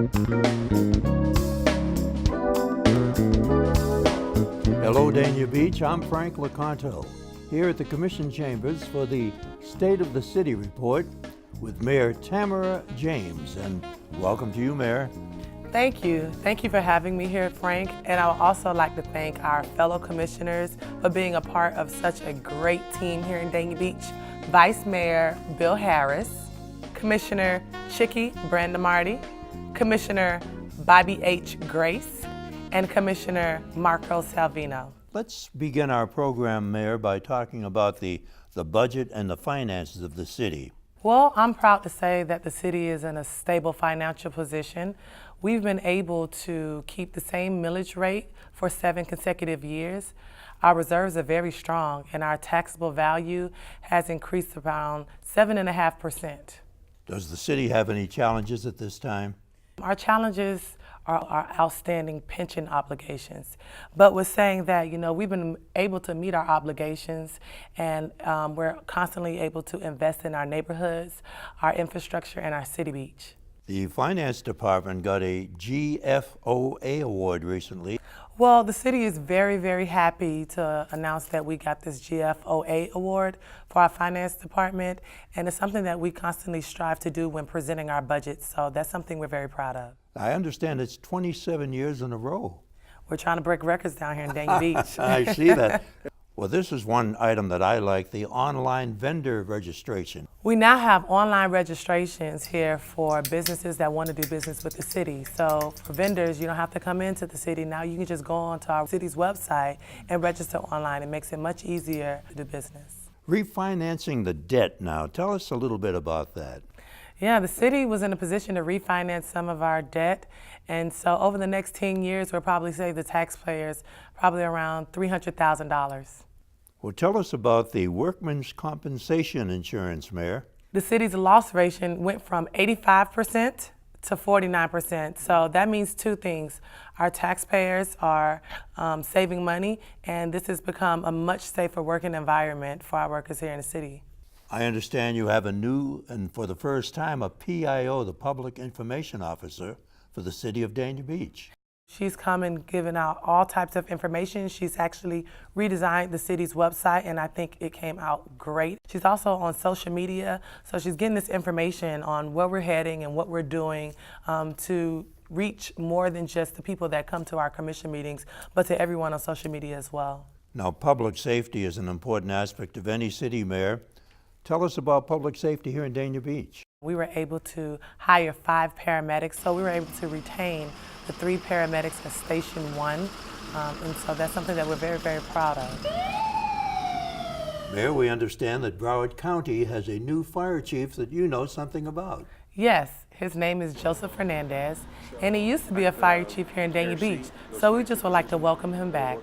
Hello, Dania Beach. I'm Frank Lecanto, here at the Commission Chambers for the State of the City Report with Mayor Tamara James. And welcome to you, Mayor. Thank you. Thank you for having me here, Frank. And I would also like to thank our fellow commissioners for being a part of such a great team here in Dania Beach. Vice Mayor Bill Harris, Commissioner Chicky Brandamarty, Commissioner Bobby H. Grace, and Commissioner Marco Salvino. Let's begin our program, Mayor, by talking about the budget and the finances of the city. Well, I'm proud to say that the city is in a stable financial position. We've been able to keep the same millage rate for 7 consecutive years. Our reserves are very strong, and our taxable value has increased around 7.5%. Does the city have any challenges at this time? Our challenges are our outstanding pension obligations. But with saying that, we've been able to meet our obligations, and we're constantly able to invest in our neighborhoods, our infrastructure, and our city beach. The Finance Department got a GFOA award recently. Well, the city is very, very happy to announce that we got this GFOA award for our finance department, and it's something that we constantly strive to do when presenting our budget, so that's something we're very proud of. I understand it's 27 years in a row. We're trying to break records down here in Dania Beach. I see that. Well, this is one item that I like, the online vendor registration. We now have online registrations here for businesses that want to do business with the city. So for vendors, you don't have to come into the city. Now you can just go onto our city's website and register online. It makes it much easier to do business. Refinancing the debt now. Tell us a little bit about that. Yeah, the city was in a position to refinance some of our debt. And so over the next 10 years, we'll probably save the taxpayers probably around $300,000. Well, tell us about the workman's compensation insurance, Mayor. The city's loss ratio went from 85% to 49%. So that means two things. Our taxpayers are saving money, and this has become a much safer working environment for our workers here in the city. I understand you have a new, and for the first time, a PIO, the Public Information Officer, for the City of Dania Beach. She's come and given out all types of information. She's actually redesigned the city's website, and I think it came out great. She's also on social media, so she's getting this information on where we're heading and what we're doing to reach more than just the people that come to our commission meetings, but to everyone on social media as well. Now, public safety is an important aspect of any city, Mayor. Tell us about public safety here in Dania Beach. We were able to hire 5 paramedics, so we were able to retain the 3 paramedics at Station 1, and so that's something that we're very, very proud of. Mayor, we understand that Broward County has a new fire chief that you know something about. Yes, his name is Joseph Fernandez, and he used to be a fire chief here in Dania Beach, so we just would like to welcome him back.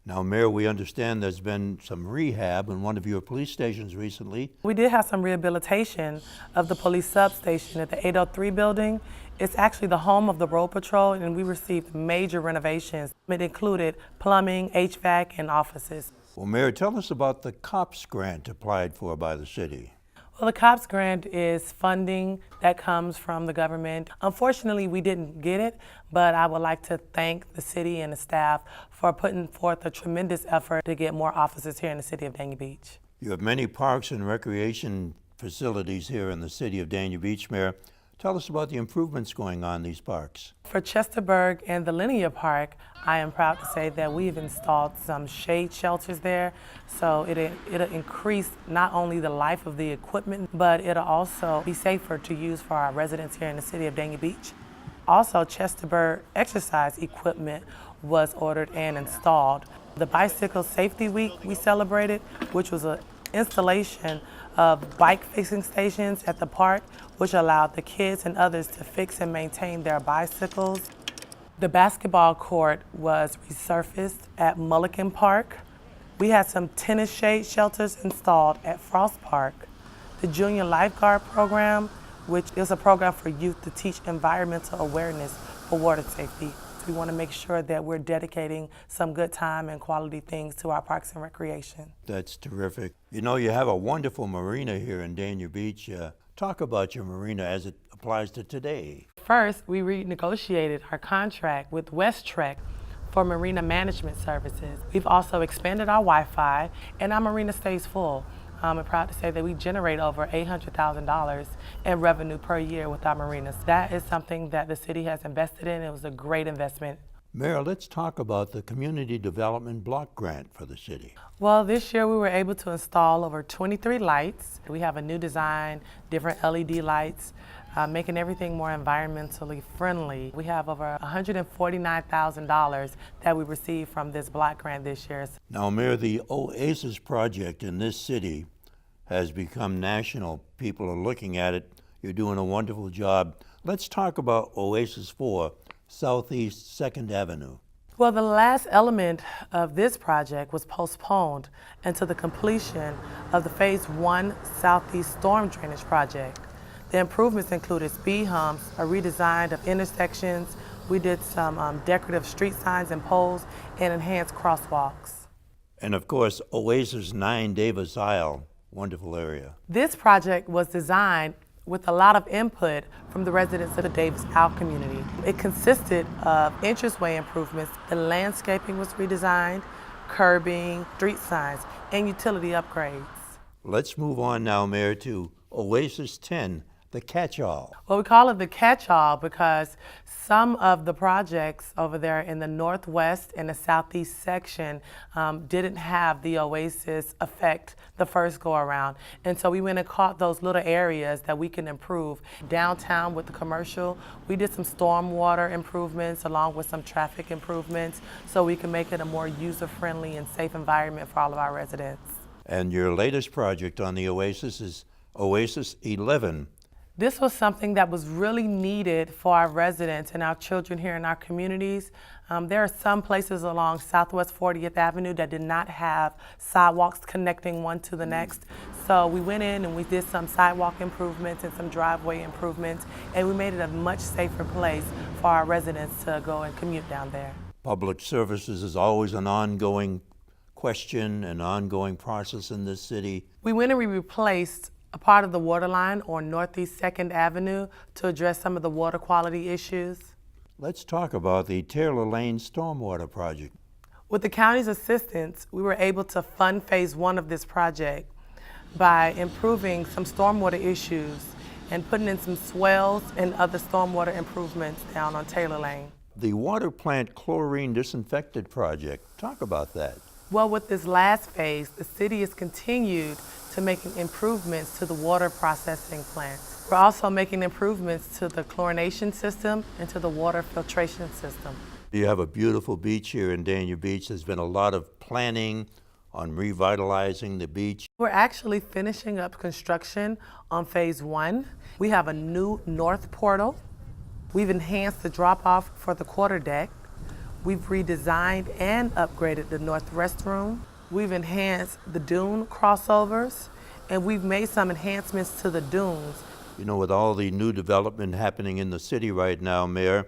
Now, Mayor, we understand there's been some rehab in one of your police stations recently. We did have some rehabilitation of the police substation at the 803 building. It's actually the home of the road patrol, and we received major renovations. It included plumbing, HVAC, and offices. Well, Mayor, tell us about the COPS grant applied for by the city. Well, the COPS grant is funding that comes from the government. Unfortunately, we didn't get it, but I would like to thank the city and the staff for putting forth a tremendous effort to get more officers here in the city of Dania Beach. You have many parks and recreation facilities here in the city of Dania Beach, Mayor. Tell us about the improvements going on in these parks. For Chesterburg and the Linear Park, I am proud to say that we've installed some shade shelters there, so it'll increase not only the life of the equipment, but it'll also be safer to use for our residents here in the city of Dania Beach. Also, Chesterburg exercise equipment was ordered and installed. The Bicycle Safety Week we celebrated, which was an installation of bike fixing stations at the park, which allowed the kids and others to fix and maintain their bicycles. The basketball court was resurfaced at Mulligan Park. We had some tennis shade shelters installed at Frost Park. The Junior Lifeguard Program, which is a program for youth to teach environmental awareness for water safety. We want to make sure that we're dedicating some good time and quality things to our parks and recreation. That's terrific. You know, you have a wonderful marina here in Dania Beach. Talk about your marina as it applies to today. First, we renegotiated our contract with Westtrek for Marina management services. We've also expanded our Wi-Fi, and our Marina stays full. I'm proud to say that we generate over $800,000 in revenue per year with our marinas. That is something that the city has invested in. It was a great investment. Mayor, let's talk about the Community Development Block Grant for the city. Well, this year we were able to install over 23 lights. We have a new design, different LED lights, making everything more environmentally friendly. We have over $149,000 that we received from this block grant this year. Now, Mayor, the Oasis project in this city has become national. People are looking at it. You're doing a wonderful job. Let's talk about Oasis 4, Southeast 2nd Avenue. Well, the last element of this project was postponed until the completion of the Phase 1 Southeast Storm Drainage Project. The improvements included speed humps, a redesign of intersections. We did some decorative street signs and poles and enhanced crosswalks. And of course, Oasis 9 Davis Isle, wonderful area. This project was designed with a lot of input from the residents of the Davis Isle community. It consisted of entranceway improvements, the landscaping was redesigned, curbing, street signs, and utility upgrades. Let's move on now, Mayor, to Oasis 10, the catch-all. Well, we call it the catch-all because some of the projects over there in the northwest and the southeast section didn't have the Oasis effect the first go-around. And so we went and caught those little areas that we can improve. Downtown with the commercial, we did some stormwater improvements along with some traffic improvements so we can make it a more user-friendly and safe environment for all of our residents. And your latest project on the Oasis is Oasis 11. This was something that was really needed for our residents and our children here in our communities. There are some places along Southwest 40th Avenue that did not have sidewalks connecting one to the next. So we went in and we did some sidewalk improvements and some driveway improvements, and we made it a much safer place for our residents to go and commute down there. Public services is always an ongoing question, an ongoing process in this city. We went and we replaced a part of the water line on Northeast 2nd Avenue to address some of the water quality issues. Let's talk about the Taylor Lane Stormwater Project. With the county's assistance, we were able to fund Phase 1 of this project by improving some stormwater issues and putting in some swells and other stormwater improvements down on Taylor Lane. The water plant chlorine disinfectant project, talk about that. Well, with this last phase, the city has continued to making improvements to the water processing plant. We're also making improvements to the chlorination system and to the water filtration system. You have a beautiful beach here in Dania Beach. There's been a lot of planning on revitalizing the beach. We're actually finishing up construction on Phase 1. We have a new north portal. We've enhanced the drop-off for the quarter deck. We've redesigned and upgraded the north restroom. We've enhanced the dune crossovers, and we've made some enhancements to the dunes. You know, with all the new development happening in the city right now, Mayor,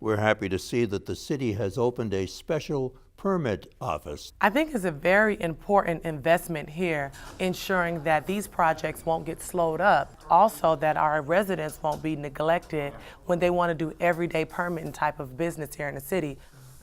we're happy to see that the city has opened a special permit office. I think it's a very important investment here, ensuring that these projects won't get slowed up. Also, that our residents won't be neglected when they want to do everyday permitting type of business here in the city.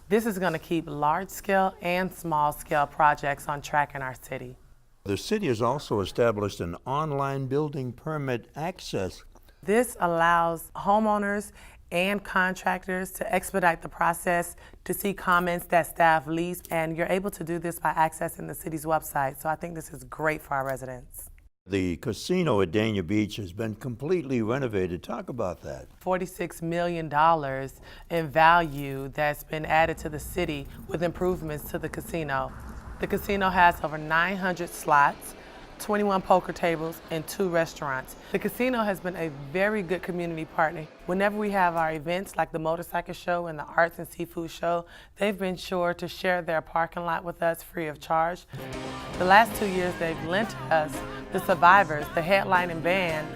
This is going to keep large-scale and small-scale projects on track in our city. The city has also established an online building permit access. This allows homeowners and contractors to expedite the process to see comments that staff leaves, and you're able to do this by accessing the city's website. So I think this is great for our residents. The casino at Dania Beach has been completely renovated. Talk about that. $46 million in value that's been added to the city with improvements to the casino. The casino has over 900 slots, 21 poker tables, and 2 restaurants. The casino has been a very good community partner. Whenever we have our events like the motorcycle show and the arts and seafood show, they've been sure to share their parking lot with us free of charge. The last 2 years, they've lent us the Survivors, the headlining band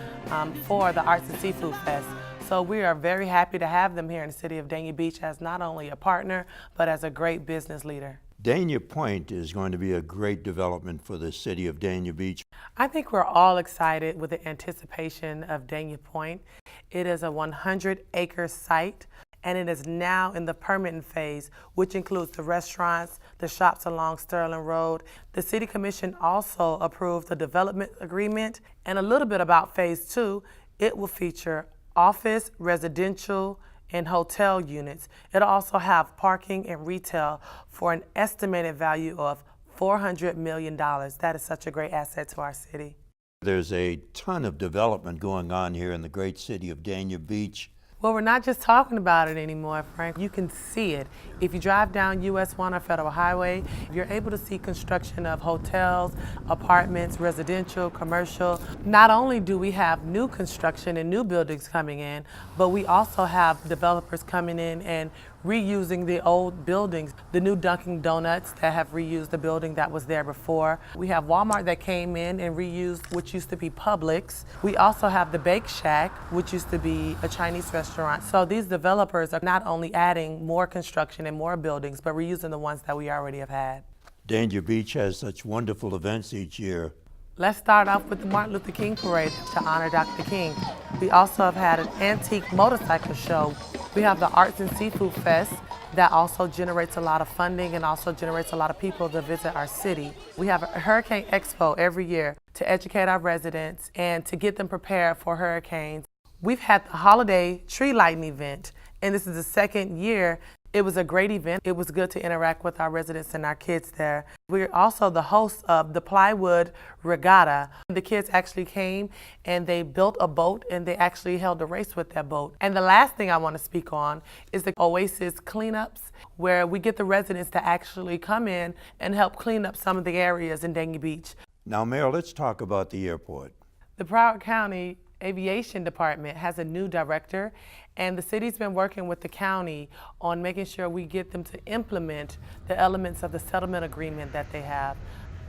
for the Arts and Seafood Fest. So we are very happy to have them here in the city of Dania Beach as not only a partner, but as a great business leader. Dania Point is going to be a great development for the city of Dania Beach. I think we're all excited with the anticipation of Dania Point. It is a 100-acre site, and it is now in the permitting phase, which includes the restaurants, the shops along Sterling Road. The City Commission also approved the development agreement, and a little bit about Phase 2. It will feature office, residential, and hotel units. It'll also have parking and retail for an estimated value of $400 million. That is such a great asset to our city. There's a ton of development going on here in the great city of Dania Beach. Well, we're not just talking about it anymore, Frank. You can see it. If you drive down US 1 or Federal Highway, you're able to see construction of hotels, apartments, residential, commercial. Not only do we have new construction and new buildings coming in, but we also have developers coming in and reusing the old buildings. The new Dunkin' Donuts that have reused the building that was there before. We have Walmart that came in and reused what used to be Publix. We also have the Bake Shack, which used to be a Chinese restaurant. So these developers are not only adding more construction and more buildings, but reusing the ones that we already have had. Dania Beach has such wonderful events each year. Let's start off with the Martin Luther King Parade to honor Dr. King. We also have had an antique motorcycle show. We have the Arts and Seafood Fest that also generates a lot of funding and also generates a lot of people to visit our city. We have a Hurricane Expo every year to educate our residents and to get them prepared for hurricanes. We've had the holiday tree lighting event, and this is the second year. It was a great event. It was good to interact with our residents and our kids there. We're also the hosts of the Plywood Regatta. The kids actually came and they built a boat and they actually held a race with that boat. And the last thing I want to speak on is the Oasis Cleanups, where we get the residents to actually come in and help clean up some of the areas in Dania Beach. Now, Mayor, let's talk about the airport. The Broward County Aviation Department has a new director, and the city's been working with the county on making sure we get them to implement the elements of the settlement agreement that they have.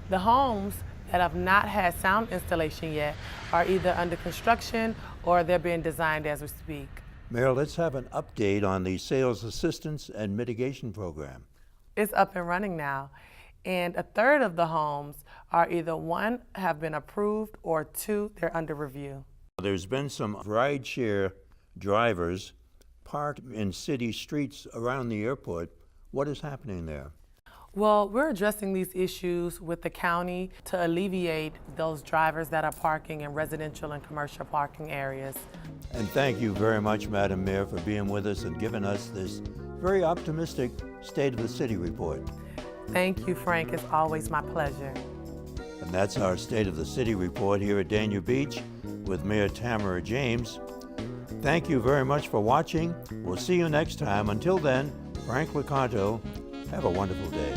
The homes that have not had sound installation yet are either under construction or they're being designed as we speak. Mayor, let's have an update on the sales assistance and mitigation program. It's up and running now, and a third of the homes are either one, have been approved, or two, they're under review. There's been some rideshare drivers parked in city streets around the airport. What is happening there? Well, we're addressing these issues with the county to alleviate those drivers that are parking in residential and commercial parking areas. And thank you very much, Madam Mayor, for being with us and giving us this very optimistic State of the City report. Thank you, Frank. It's always my pleasure. And that's our State of the City report here at Dania Beach with Mayor Tamara James. Thank you very much for watching. We'll see you next time. Until then, Frank Lecanto, have a wonderful day.